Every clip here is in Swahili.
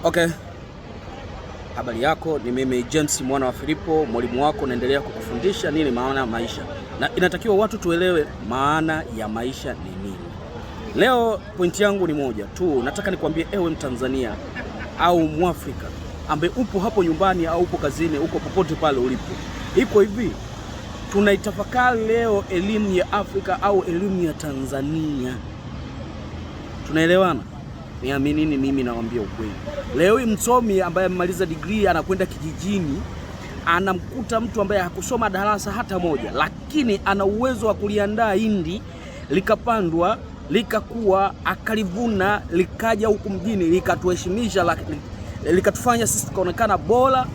Okay. Habari yako, ni mimi James mwana wa Filipo, mwalimu wako. Naendelea kukufundisha nini maana ya maisha, na inatakiwa watu tuelewe maana ya maisha ni nini. Leo pointi yangu ni moja tu. Nataka nikwambie ewe Mtanzania au Mwafrika ambaye upo hapo nyumbani au upo kazini, uko popote pale ulipo. Iko hivi, tunaitafakari leo elimu ya Afrika au elimu ya Tanzania. Tunaelewana? Niaminini, mimi nawaambia ukweli. Leo hii msomi ambaye amemaliza degree anakwenda kijijini, anamkuta mtu ambaye hakusoma darasa hata moja, lakini ana uwezo wa kuliandaa hindi likapandwa, likakuwa, akalivuna, likaja huku mjini, likatuheshimisha, likatufanya sisi tukaonekana bora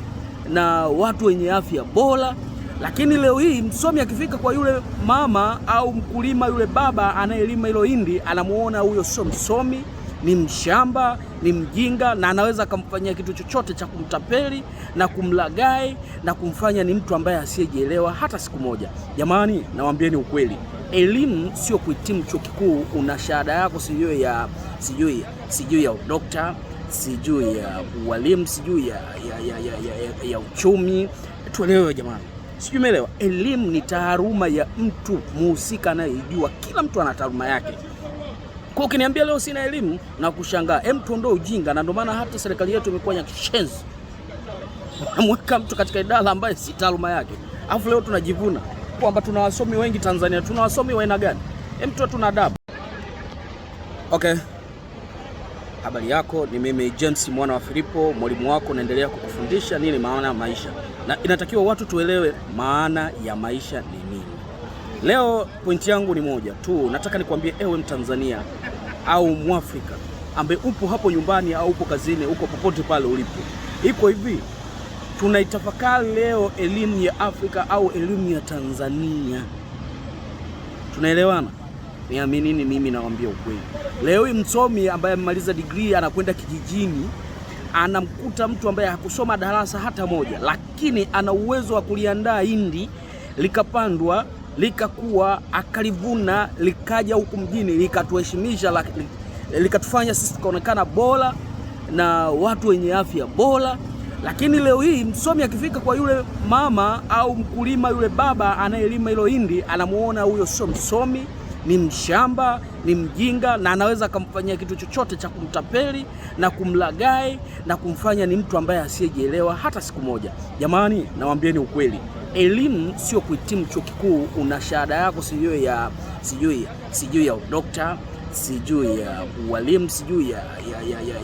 na watu wenye afya bora. Lakini leo hii msomi akifika kwa yule mama au mkulima, yule baba anayelima hilo hindi, anamuona huyo sio msomi, ni mshamba, ni mjinga, na anaweza kumfanyia kitu chochote cha kumtapeli na kumlagai na kumfanya ni mtu ambaye asiyejielewa hata siku moja. Jamani, nawaambieni ukweli, elimu sio kuhitimu chuo kikuu una shahada yako sijui ya udokta, sijui ya ualimu, sijui ya uchumi. Tuelewe jamani, sijui umeelewa. Elimu ni taaluma ya mtu muhusika anayejua. Kila mtu ana taaluma yake. Kwa ukiniambia leo sina elimu na kushangaa, tuondoe ujinga. Na ndio maana hata serikali yetu imekuwa ya kishenzi, mweka mtu katika idara ambaye si taaluma yake. Alafu leo tunajivuna kwamba tuna wasomi wengi Tanzania. Tuna wasomi wa aina gani? Mtu tuna adabu. Okay. Habari yako, ni mimi James mwana wa Filipo, mwalimu wako. Naendelea kukufundisha nini maana ya maisha, na inatakiwa watu tuelewe maana ya maisha ni nini. Leo pointi yangu ni moja tu. Nataka nikwambie ewe Mtanzania au Mwafrika ambaye upo hapo nyumbani au upo kazini, uko popote pale ulipo. Iko hivi, tunaitafakari leo elimu ya Afrika au elimu ya Tanzania. Tunaelewana? Niaminini, mimi nawaambia ukweli. Leo hii msomi ambaye amemaliza degree anakwenda kijijini, anamkuta mtu ambaye hakusoma darasa hata moja, lakini ana uwezo wa kuliandaa hindi likapandwa, likakuwa, akalivuna, likaja huku mjini, likatuheshimisha, likatufanya sisi tukaonekana bora na watu wenye afya bora. Lakini leo hii msomi akifika kwa yule mama au mkulima, yule baba anayelima hilo hindi, anamuona huyo sio msomi, ni mshamba, ni mjinga, na anaweza kumfanyia kitu chochote cha kumtapeli na kumlagai na kumfanya ni mtu ambaye asiyejielewa hata siku moja. Jamani, nawaambieni ukweli, elimu sio kuhitimu chuo kikuu una shahada yako sijui ya udokta, sijui ya ualimu, sijui